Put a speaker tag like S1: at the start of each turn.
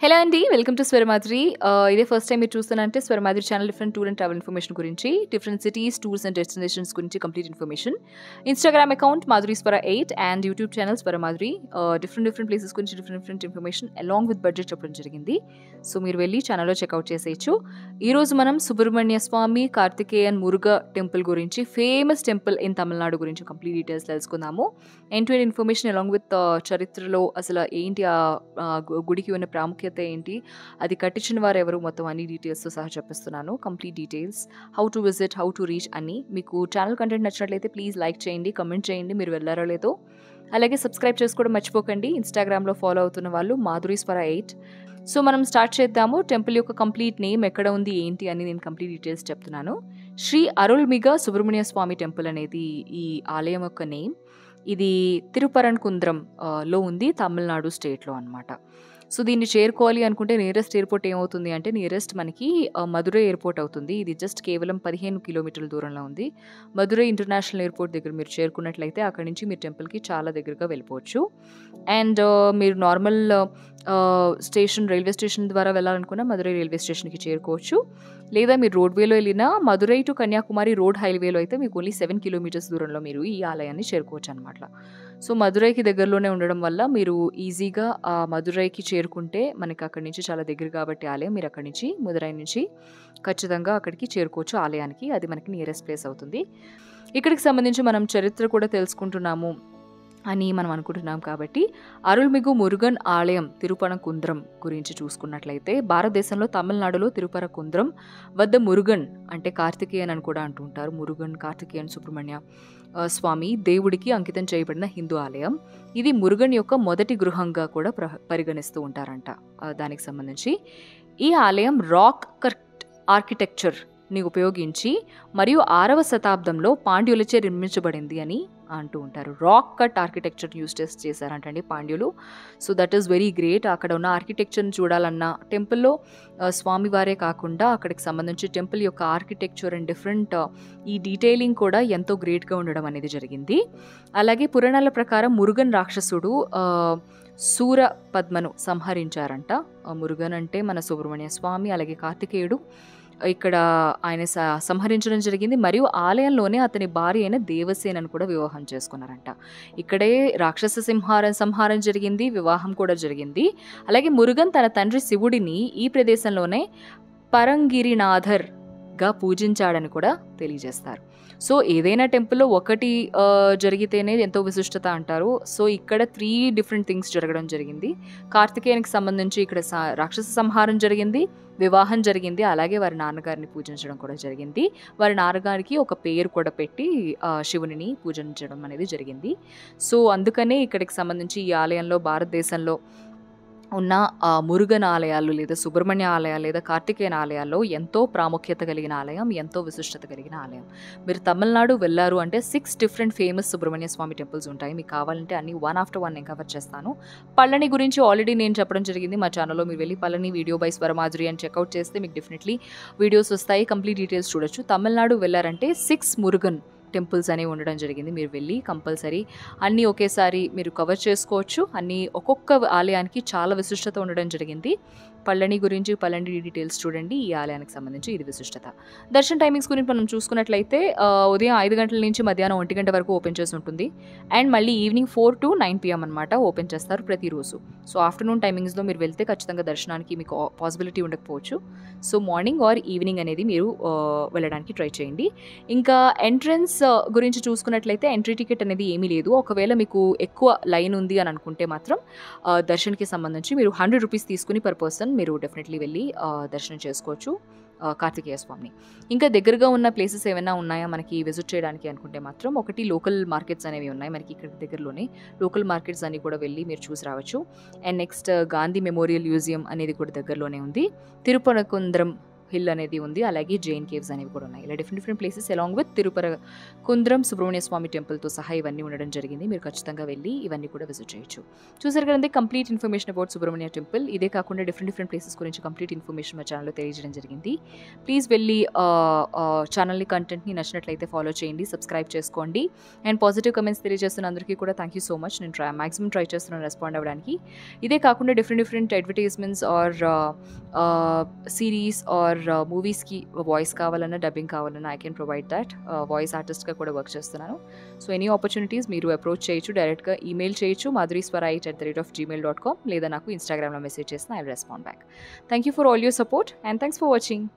S1: Hello అండి, welcome to Swaramadhuri. ఇదే first time మీరు చూస్తానంటే Swaramadhuri channel different tour and travel information గురించి, different cities, tours and destinations గురించి complete information. Instagram account Madhuri Swara 8 and YouTube channel Swaramadhuri. Different places గురించి different information along with budget చెప్పడం జరిగింది. So మీరు వెళ్ళి ఛానల్లో చెక్అవుట్ చేసేయచ్చు. ఈరోజు మనం సుబ్రహ్మణ్య స్వామి కార్తికేయన్ మురుగ టెంపుల్ గురించి, ఫేమస్ టెంపుల్ ఇన్ తమిళనాడు గురించి కంప్లీట్ డీటెయిల్స్ తెలుసుకుందాము. End to end information along with చరిత్రలో అసలు ఏంటి గుడికి ఉన్న ప్రాముఖ్యత ఏంటి, అది కట్టించిన వారు ఎవరు, మొత్తం అన్ని డీటెయిల్స్తో సహా చెప్పిస్తున్నాను. Complete details, how to visit, how to reach అని. మీకు ఛానల్ కంటెంట్ నచ్చినట్లయితే ప్లీజ్ లైక్ చేయండి, కమెంట్ చేయండి మీరు వెళ్ళారో లేదో. అలాగే సబ్స్క్రైబ్ చేసుకోవడం మర్చిపోకండి. ఇన్స్టాగ్రామ్లో ఫాలో అవుతున్న వాళ్ళు మాధురి స్వర 8. సో మనం స్టార్ట్ చేద్దాము. టెంపుల్ యొక్క కంప్లీట్ నేమ్, ఎక్కడ ఉంది ఏంటి అని నేను కంప్లీట్ డీటెయిల్స్ చెప్తున్నాను. శ్రీ అరుల్మిగ సుబ్రహ్మణ్య స్వామి టెంపుల్ అనేది ఈ ఆలయం యొక్క నేమ్. ఇది తిరుపరంకుంద్రం లో ఉంది, తమిళనాడు స్టేట్లో అనమాట. సో దీన్ని చేరుకోవాలి అనుకుంటే నియరెస్ట్ ఎయిర్పోర్ట్ ఏమవుతుంది అంటే, నియరెస్ట్ మనకి మధురై ఎయిర్పోర్ట్ అవుతుంది. ఇది జస్ట్ కేవలం 15 కిలోమీటర్ల దూరంలో ఉంది. మధురై ఇంటర్నేషనల్ ఎయిర్పోర్ట్ దగ్గర మీరు చేరుకున్నట్లయితే అక్కడి నుంచి మీరు టెంపుల్కి చాలా దగ్గరగా వెళ్ళిపోవచ్చు. అండ్ మీరు నార్మల్ రైల్వే స్టేషన్ ద్వారా వెళ్ళాలనుకున్నా మధురై రైల్వే స్టేషన్కి చేరుకోవచ్చు. లేదా మీరు రోడ్వేలో వెళ్ళినా మధురై టు కన్యాకుమారి రోడ్ హైవేలో అయితే మీకు ఓన్లీ 7 కిలోమీటర్స్ దూరంలో మీరు ఈ ఆలయాన్ని చేరుకోవచ్చు అనమాట. సో మధురైకి దగ్గరలోనే ఉండడం వల్ల మీరు ఈజీగా మధురైకి చేరుకుంటే మనకి అక్కడి నుంచి చాలా దగ్గర కాబట్టి ఆలయం, మీరు అక్కడి నుంచి మధురై నుంచి ఖచ్చితంగా అక్కడికి చేరుకోవచ్చు ఆలయానికి. అది మనకి నియరెస్ట్ ప్లేస్ అవుతుంది. ఇక్కడికి సంబంధించి మనం చరిత్ర కూడా తెలుసుకుంటున్నాము అని మనం అనుకుంటున్నాం కాబట్టి, అరుల్మిగు మురుగన్ ఆలయం తిరుపరకుంద్రం గురించి చూసుకున్నట్లయితే, భారతదేశంలో తమిళనాడులో తిరుపరకుంద్రం వద్ద మురుగన్ అంటే కార్తికేయన్ అని కూడా అంటుంటారు. మురుగన్, కార్తికేయన్, సుబ్రహ్మణ్య స్వామి దేవుడికి అంకితం చేయబడిన హిందూ ఆలయం. ఇది మురుగన్ యొక్క మొదటి గృహంగా కూడా పరిగణిస్తూ ఉంటారంట. దానికి సంబంధించి ఈ ఆలయం రాక్ కట్ ఆర్కిటెక్చర్ని ఉపయోగించి మరియు 6వ శతాబ్దంలో పాండ్యులచే నిర్మించబడింది అని అంటూ ఉంటారు. రాక్ కట్ ఆర్కిటెక్చర్ యూజ్ చేశారంటండి పాండ్యులు. So that is very great. అక్కడ ఉన్న ఆర్కిటెక్చర్ని చూడాలన్నా, టెంపుల్లో స్వామివారే కాకుండా అక్కడికి సంబంధించి టెంపుల్ యొక్క ఆర్కిటెక్చర్ అండ్ డిఫరెంట్ ఈ డీటెయిలింగ్ కూడా ఎంతో గ్రేట్గా ఉండడం అనేది జరిగింది. అలాగే పురాణాల ప్రకారం మురుగన్ రాక్షసుడు సూర పద్మను సంహరించారంట. మురుగన్ అంటే మన సుబ్రహ్మణ్య స్వామి, అలాగే కార్తికేయుడు ఇక్కడ ఆయన సంహరించడం జరిగింది. మరియు ఆలయంలోనే అతని భార్య అయిన దేవసేనను కూడా వివాహం చేసుకున్నారంట. ఇక్కడే రాక్షస సంహారం జరిగింది, వివాహం కూడా జరిగింది. అలాగే మురుగన్ తన తండ్రి శివుడిని ఈ ప్రదేశంలోనే పరంగిరినాథర్గా పూజించాడని కూడా తెలియజేస్తారు. సో ఏదైనా టెంపుల్లో ఒకటి జరిగితేనే ఎంతో విశిష్టత అంటారు. సో ఇక్కడ 3 డిఫరెంట్ థింగ్స్ జరగడం జరిగింది. కార్తికేయునికి సంబంధించి ఇక్కడ రాక్షస సంహారం జరిగింది, వివాహం జరిగింది, అలాగే వారి నాన్నగారిని పూజించడం కూడా జరిగింది. వారి నాన్నగారికి ఒక పేరు కూడా పెట్టి శివునిని పూజించడం అనేది జరిగింది. సో అందుకనే ఇక్కడికి సంబంధించి ఈ ఆలయంలో భారతదేశంలో ఉన్న మురుగన్ ఆలయాలు, లేదా సుబ్రహ్మణ్య ఆలయాలు, లేదా కార్తికేయన్ ఆలయాల్లో ఎంతో ప్రాముఖ్యత కలిగిన ఆలయం, ఎంతో విశిష్టత కలిగిన ఆలయం. మీరు తమిళనాడు వెళ్ళారు అంటే 6 డిఫరెంట్ ఫేమస్ సుబ్రహ్మణ్య స్వామి టెంపుల్స్ ఉంటాయి. మీకు కావాలంటే అన్ని వన్ ఆఫ్టర్ వన్ నేను కవర్ చేస్తాను. పళని గురించి ఆల్రెడీ నేను చెప్పడం జరిగింది మా ఛానల్లో. మీరు వెళ్ళి పళని వీడియో బై స్వరమాధురి అని చెక్అవుట్ చేస్తే మీకు డెఫినెట్లీ వీడియోస్ వస్తాయి, కంప్లీట్ డీటెయిల్స్ చూడొచ్చు. తమిళనాడు వెళ్ళారంటే 6 మురుగన్ టెంపుల్స్ అనేవి ఉండడం జరిగింది. మీరు వెళ్ళి కంపల్సరీ అన్నీ ఒకేసారి మీరు కవర్ చేసుకోవచ్చు. అన్నీ ఒక్కొక్క ఆలయానికి చాలా విశిష్టత ఉండడం జరిగింది. పళని డీటెయిల్స్ చూడండి. ఈ ఆలయానికి సంబంధించి ఇది విశిష్టత. దర్శన టైమింగ్స్ గురించి మనం చూసుకున్నట్లయితే ఉదయం 5 గంటల నుంచి మధ్యాహ్నం 1 గంట వరకు ఓపెన్ చేసి ఉంటుంది. అండ్ మళ్ళీ ఈవినింగ్ 4 to 9 PM అనమాట ఓపెన్ చేస్తారు ప్రతిరోజు. సో ఆఫ్టర్నూన్ టైమింగ్స్లో మీరు వెళ్తే ఖచ్చితంగా దర్శనానికి మీకు పాసిబిలిటీ ఉండకపోవచ్చు. సో మార్నింగ్ ఆర్ ఈవినింగ్ అనేది మీరు వెళ్ళడానికి ట్రై చేయండి. ఇంకా ఎంట్రన్స్ గురించి చూసుకున్నట్లయితే ఎంట్రీ టికెట్ అనేది ఏమీ లేదు. ఒకవేళ మీకు ఎక్కువ లైన్ ఉంది అని అనుకుంటే మాత్రం దర్శన్కి సంబంధించి మీరు 100 రూపీస్ తీసుకుని పర్ పర్సన్ మీరు డెఫినెట్లీ వెళ్ళి దర్శనం చేసుకోవచ్చు కార్తికేయ స్వామిని. ఇంకా దగ్గరగా ఉన్న ప్లేసెస్ ఏమైనా ఉన్నాయా మనకి విజిట్ చేయడానికి అనుకుంటే మాత్రం, ఒకటి లోకల్ మార్కెట్స్ అనేవి ఉన్నాయి మనకి ఇక్కడ దగ్గరలోనే. లోకల్ మార్కెట్స్ అన్ని కూడా వెళ్ళి మీరు చూసి రావచ్చు. And next Gandhi memorial museum అనేది కూడా దగ్గరలోనే ఉంది. తిరుపరకుంద్రం హిల్ అనేది ఉంది, అలాగే జైన్ కేవ్స్ అనేవి కూడా ఉన్నాయి. ఇలా different places along with Kundram Subrahmanya Swamy టెంపుల్తో సహా ఇవన్నీ ఉండడం జరిగింది. మీరు ఖచ్చితంగా వెళ్ళి ఇవన్నీ కూడా విజిట్ చేయొచ్చు. చూసారు కదండి complete information about Subrahmanya temple. ఇదే కాకుండా డిఫరెంట్ ప్లేసెస్ గురించి కంప్లీట్ ఇన్ఫర్మేషన్ మా ఛానల్లో తెలియజేయడం జరిగింది. ప్లీజ్ వెళ్ళి ఛానల్ని కంటెంట్ని నచ్చినట్లయితే ఫాలో చేయండి, సబ్స్క్రైబ్ చేసుకోండి. అండ్ పాజిటివ్ కమెంట్స్ తెలియజేస్తున్న అందరికీ కూడా థ్యాంక్ యూ సో మచ్. నేను మ్యాక్సిమం ట్రై చేస్తున్నాను రెస్పాండ్ అవ్వడానికి. ఇదే కాకుండా different advertisements or series or మూవీస్కి వాయిస్ కావాలన్నా, డబ్బింగ్ కావాలన్నా I can provide that. Voice ఆర్టిస్ట్గా కూడా వర్క్ చేస్తున్నాను. సో ఎనీ ఆపర్చునిటీస్ మీరు అప్రోచ్ చేయొచ్చు, డైరెక్ట్గా ఈమెయిల్ చేయొచ్చు madhuriswara8@gmail.com, లేదా నాకు ఇన్స్టాగ్రామ్లో మెసేజ్ చేసిన I will respond back. Thank you for all your support and thanks for watching.